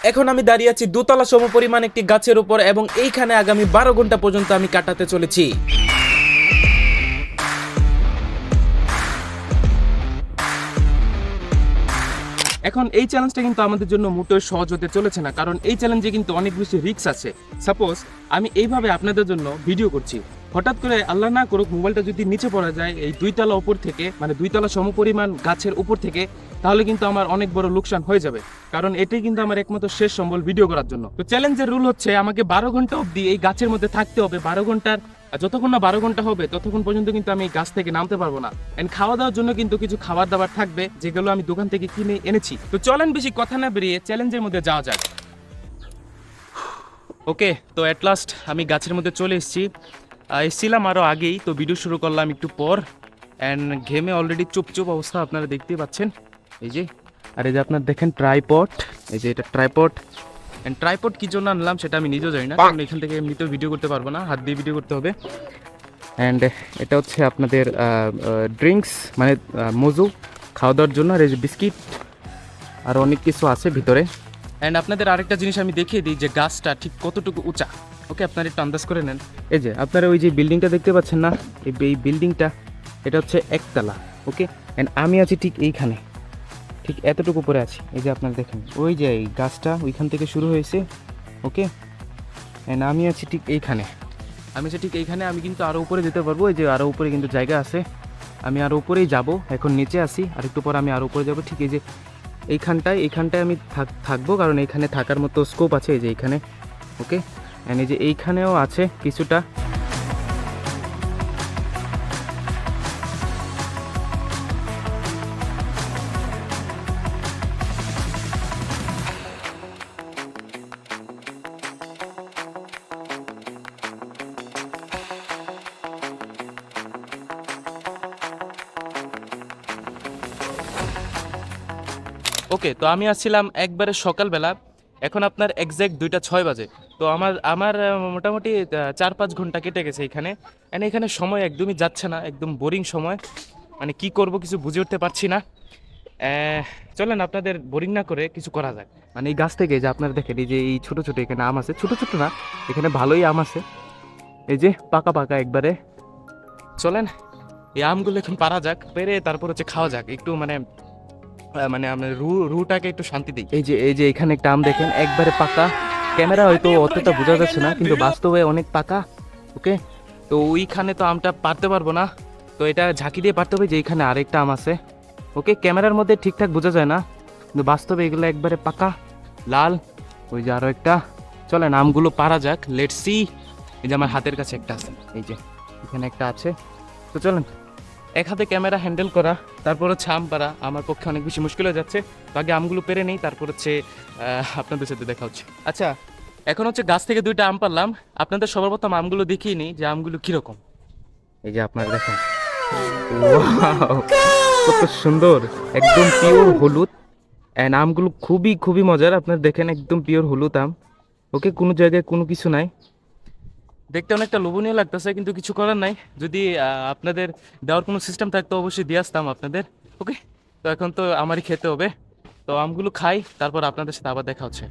এখন আমি দাঁড়িয়ে আছি দোতলা সমপরিমাণ একটি গাছের উপর এবং এইখানে আগামী 12 ঘন্টা পর্যন্ত আমি কাটাতে চলেছি। এখন এই চ্যালেঞ্জটা কিন্তু আমাদের জন্য মোটেও সহজ হতে চলেছে না, কারণ এই চ্যালেঞ্জে কিন্তু অনেক বেশি রিস্ক আছে। সাপোজ আমি এইভাবে আপনাদের জন্য ভিডিও করছি, হঠাৎ করে আল্লাহ না করুক মোবাইলটা যদি নিচে পড়া যায় এই 2 তলা উপর থেকে, মানে 2 তলা সমপরিমাণ গাছের উপর থেকে, তাহলে কিন্তু আমার অনেক বড় লোকসান হয়ে যাবে, কারণ এটাই কিন্তু আমার একমাত্র শেষ সম্বল ভিডিও করার জন্য। তো চ্যালেঞ্জের রুল হচ্ছে আমাকে 12 ঘন্টা অবধি এই গাছের মধ্যে থাকতে হবে। 12 ঘন্টার যতক্ষণ না 12 ঘন্টা হবে ততক্ষণ পর্যন্ত কিন্তু আমি এই গাছ থেকে নামতে পারবো না। এন্ড খাওয়া দাওয়ার জন্য কিন্তু কিছু খাবার দাবার থাকবে, যেগুলো আমি দোকান থেকে কিনে এনেছি। তো চলেন বেশি কথা না বেরিয়ে চ্যালেঞ্জের মধ্যে যাওয়া যাক। ওকে, তো অ্যাট লাস্ট আমি গাছের মধ্যে চলে এসেছি। এসেছিলাম আরও আগেই, তো ভিডিও শুরু করলাম একটু পর। অ্যান্ড ঘেমে অলরেডি চুপচুপ অবস্থা আপনারা দেখতেই পাচ্ছেন। এই যে, আর এই যে আপনার দেখেন ট্রাইপড, এই যে এটা ট্রাইপড। অ্যান্ড ট্রাইপড কী জন্য আনলাম সেটা আমি নিজেও জানি না, কারণ এখান থেকে এমনিতেও ভিডিও করতে পারবো না, হাত দিয়ে ভিডিও করতে হবে। অ্যান্ড এটা হচ্ছে আপনাদের ড্রিঙ্কস, মানে মজু খাওয়া দাওয়ার জন্য। আর এই যে বিস্কিট আর অনেক কিছু আছে ভিতরে। অ্যান্ড আপনাদের আরেকটা জিনিস আমি দেখিয়ে দিই যে গাছটা ঠিক কতটুকু উঁচা। ওকে, আপনারা একটু আন্দাজ করে নেন। এই যে আপনারা ওই যে বিল্ডিংটা দেখতে পাচ্ছেন না, এই বিল্ডিংটা এটা হচ্ছে একতলা। ওকে, অ্যান্ড আমি আছি ঠিক এইখানে, ঠিক এতটুকু উপরে আছি। এই যে আপনারা দেখেন ওই যে এই গাছটা ওইখান থেকে শুরু হয়েছে। ওকে, অ্যান্ড আমি আছি ঠিক এইখানে, আমি কিন্তু আরও উপরে যেতে পারবো। এই যে আরও উপরে কিন্তু জায়গা আছে, আমি আরও উপরেই যাব। এখন নিচে আসি, আর একটু পর আমি আরও উপরে যাব। ঠিক এই যে এইখানটায় আমি থাকবো, কারণ এইখানে থাকার মতো স্কোপ আছে। এই যে এইখানে, ওকে, অ্যান্ড এই যে এইখানেও আছে কিছুটা। ওকে, তো আমি আসছিলাম একবারে সকালবেলা, এখন আপনার এক্স্যাক্ট 2টা 6 বাজে। তো আমার মোটামুটি 4-5 ঘন্টা কেটে গেছে এখানে। অ্যান্ড এখানে সময় একদমই যাচ্ছে না, একদম বোরিং সময়, মানে কি করব কিছু বুঝে উঠতে পারছি না। চলেন আপনাদের বোরিং না করে কিছু করা যাক। মানে এই গাছ থেকে যে আপনারা দেখেন এই যে এই ছোটো ছোটো এখানে আম আছে, ছোটো ছোটো না, এখানে ভালোই আম আছে, এই যে পাকা পাকা একবারে। চলেন এই আমগুলো এখন পারা যাক, পেরে তারপর হচ্ছে খাওয়া যাক একটু, মানে আমরা রুটাকে একটু শান্তি দিই। এই যে এখানে একটা আম দেখেন একবারে পাকা, ক্যামেরা হয়তো অতটা বোঝা যাচ্ছে না, কিন্তু বাস্তবে অনেক পাকা। ওকে, তো ওইখানে তো আমটা পারতে পারবো না, তো এটা ঝাঁকি দিয়ে পারতে হবে যে এইখানে আরেকটা আম আছে। ওকে, ক্যামেরার মধ্যে ঠিকঠাক বোঝা যায় না, কিন্তু বাস্তবে এগুলো একবারে পাকা লাল। ওই যে আরও একটা, চলেন আমগুলো পারা যাক, লেটস সি। এই যে আমার হাতের কাছে একটা আছে, এই যে এখানে একটা আছে। তো চলেন, এক হাতে ক্যামেরা হ্যান্ডেল করা তারপর হচ্ছে আম পাড়া আমার পক্ষে অনেক বেশি মুশকিল হয়ে যাচ্ছে। তো আগে আমগুলো পেরে নেই, তারপর হচ্ছে আপনাদের সাথে দেখা হচ্ছে। আচ্ছা, এখন হচ্ছে গাছ থেকে 2টা আম পারলাম, আপনাদের সবার প্রথম আমগুলো দেখিয়ে নিই যে আমগুলো কীরকম। এই যে আপনারা দেখেন, ওয়াও, কত সুন্দর, একদম পিওর হলুদ। অ্যান্ড আমগুলো খুবই খুবই মজার, আপনারা দেখেন একদম পিওর হলুদ আম। ওকে, কোনো জায়গায় কোনো কিছু নাই, দেখতে অনেকটা লোভনীয় লাগতেছে, কিন্তু কিছু করার নাই। যদি আপনাদের দেওয়ার কোনো সিস্টেম থাকতো অবশ্যই দিয়ে আসতাম আপনাদের। ওকে, তো এখন তো আমারই খেতে হবে, তো আমগুলো খাই, তারপর আপনাদের সাথে আবার দেখা হচ্ছে।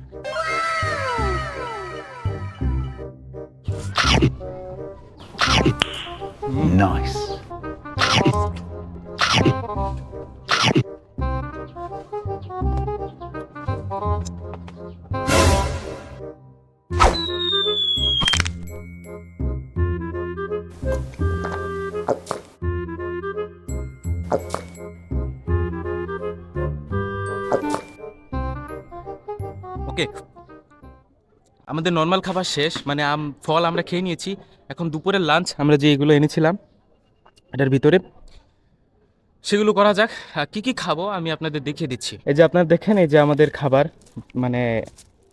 Nice. ওকে, আমাদের নর্মাল খাবার শেষ, মানে আম ফল আমরা খেয়ে নিয়েছি। এখন দুপুরের লাঞ্চ আমরা যে এগুলো এনেছিলাম এটার ভিতরে, সেগুলো করা যাক। কি কি খাবো আমি আপনাদের দেখিয়ে দিচ্ছি। এই যে আপনারা দেখেন, এই যে আমাদের খাবার, মানে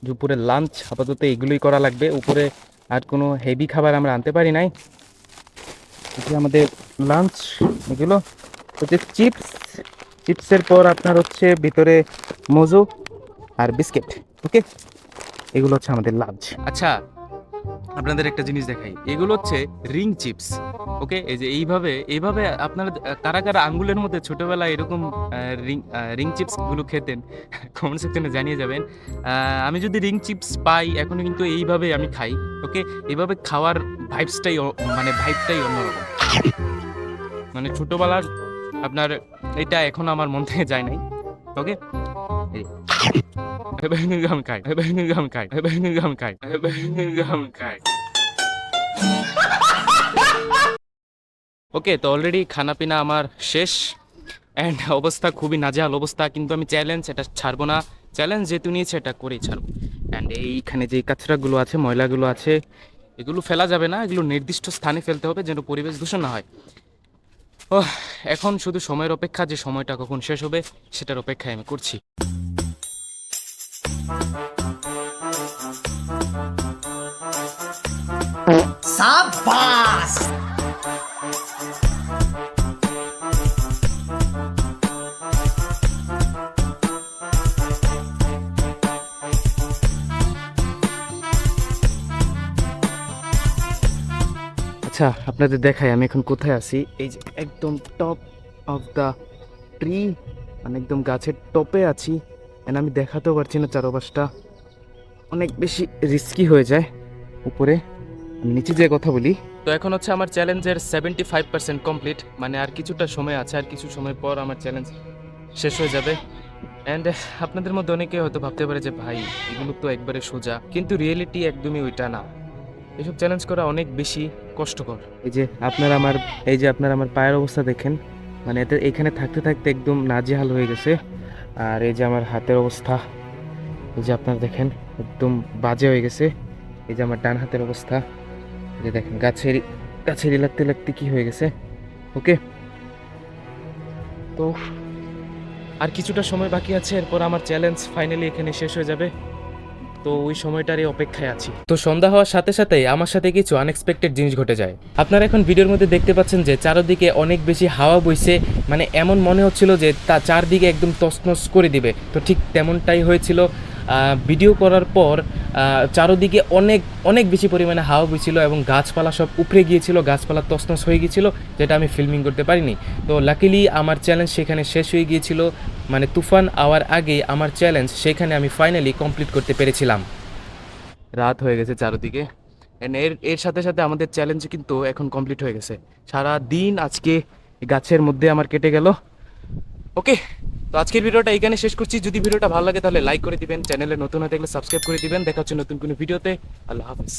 দুপুরের লাঞ্চ আপাতত এগুলোই করা লাগবে। উপরে আর কোনো হেভি খাবার আমরা আনতে পারি নাই। এই যে আমাদের লাঞ্চ, এগুলো হচ্ছে চিপসের পর আপনার হচ্ছে ভিতরে মজু আর বিস্কিট। ওকে, এগুলো হচ্ছে আমাদের লাঞ্চ। আচ্ছা, আপনাদের একটা জিনিস দেখাই, এগুলো হচ্ছে রিং চিপস। ওকে, এই যে এইভাবে এইভাবে আপনারা কারা কারা আঙ্গুলের মধ্যে ছোটবেলায় এরকম রিং রিং চিপস গুলো খেতেন কমেন্ট সেকশনে জানিয়ে যাবেন। আমি যদি রিং চিপস পাই এখনো কিন্তু এইভাবে আমি খাই। ওকে, এইভাবে খাওয়ার ভাইবসটাই মানে ভাইবটাই অন্যরকম। মানে ছোটবেলার আপনার এটা এখন আমার মন থেকে যায় নাই। ওকে, গাম খাই, গাম খাই, গাম খাই, গাম খাই। ওকে, তো অলরেডি খানা পিনা আমার শেষ অ্যান্ড অবস্থা খুবই নাজেহাল অবস্থা, কিন্তু আমি চ্যালেঞ্জ এটা ছাড়বো না। চ্যালেঞ্জ যেহেতু নিয়েছে এটা করেই ছাড়বো। অ্যান্ড এইখানে যে কাঁচরাগুলো আছে, ময়লাগুলো আছে, এগুলো ফেলা যাবে না, এগুলো নির্দিষ্ট স্থানে ফেলতে হবে যেন পরিবেশ দূষণ না হয়। ও, এখন শুধু সময়ের অপেক্ষা, যে সময়টা কখন শেষ হবে সেটার অপেক্ষায় আমি করছি। সাবাস। আচ্ছা, আপনাদের দেখাই আমি এখন কোথায় আছি। এই যে একদম টপ অফ দ্য ট্রি, মানে একদম গাছের টপে আছি। এন্ড আমি দেখাতেও পারছি না, চারপাশটা অনেক বেশি রিস্কি হয়ে যায় উপরে। আমি নিচে যেয়ে কথা বলি। তো এখন হচ্ছে আমার চ্যালেঞ্জের 75% কমপ্লিট, মানে আর কিছুটা সময় আছে, আর কিছু সময় পর আমার চ্যালেঞ্জ শেষ হয়ে যাবে। অ্যান্ড আপনাদের মধ্যে অনেকে হয়তো ভাবতে পারে যে ভাই এগুলো তো একবারে সোজা, কিন্তু রিয়েলিটি একদমই ওইটা না। এসব চ্যালেঞ্জ করা অনেক বেশি কষ্টকর। এই যে আপনার আমার পায়ের অবস্থা দেখেন, মানে এতে এখানে থাকতে থাকতে একদম নাজেহাল হয়ে গেছে। আর এই যে আমার হাতের অবস্থা, এই যে আপনারা দেখেন একদম বাজে হয়ে গেছে। এই যে আমার ডান হাতের অবস্থা, এই যে দেখেন গাছের লাগতে লাগতে কি হয়ে গেছে। ওকে, তো আর কিছুটা সময় বাকি আছে, এরপর আমার চ্যালেঞ্জ ফাইনালি এখানে শেষ হয়ে যাবে। তো ওই সময়টারই অপেক্ষায় আছি। তো সন্ধ্যা হওয়ার সাথে সাথে আমার সাথে কিছু আনএক্সপেক্টেড জিনিস ঘটে যায়। আপনারা এখন ভিডিওর মধ্যে দেখতে পাচ্ছেন যে চারদিকে অনেক বেশি হাওয়া বইছে, মানে এমন মনে হচ্ছিল যে তা চারদিকে একদম তছনছ করে দিবে। তো ঠিক তেমনটাই হয়েছিল। ভিডিও করার পর চারদিকে অনেক অনেক বেশি পরিমাণে হাওয়া বইছিল এবং গাছপালা সব উপড়ে গিয়েছিল, গাছপালা তছনছ হয়ে গিয়েছিল, যেটা আমি ফিল্মিং করতে পারিনি। তো লাকিলি আমার চ্যালেঞ্জ সেখানে শেষ হয়ে গিয়েছিল, মানে তুফান আওয়ার আগে আমার চ্যালেঞ্জ সেখানে আমি ফাইনালি কমপ্লিট করতে পেরেছিলাম। রাত হয়ে গেছে চারদিকে, এর এর সাথে সাথে আমাদের চ্যালেঞ্জ কিন্তু এখন কমপ্লিট হয়ে গেছে। সারা দিন আজকে গাছের মধ্যে আমার কেটে গেল। ওকে, তো আজকের ভিডিওটা এখানে শেষ করছি। যদি ভিডিওটা ভালো লাগে তাহলে লাইক করে দিবেন, চ্যানেলে নতুন হয়ে থাকলে সাবস্ক্রাইব করে দিবেন। দেখা হচ্ছে নতুন কোনো ভিডিওতে। আল্লাহ হাফিজ।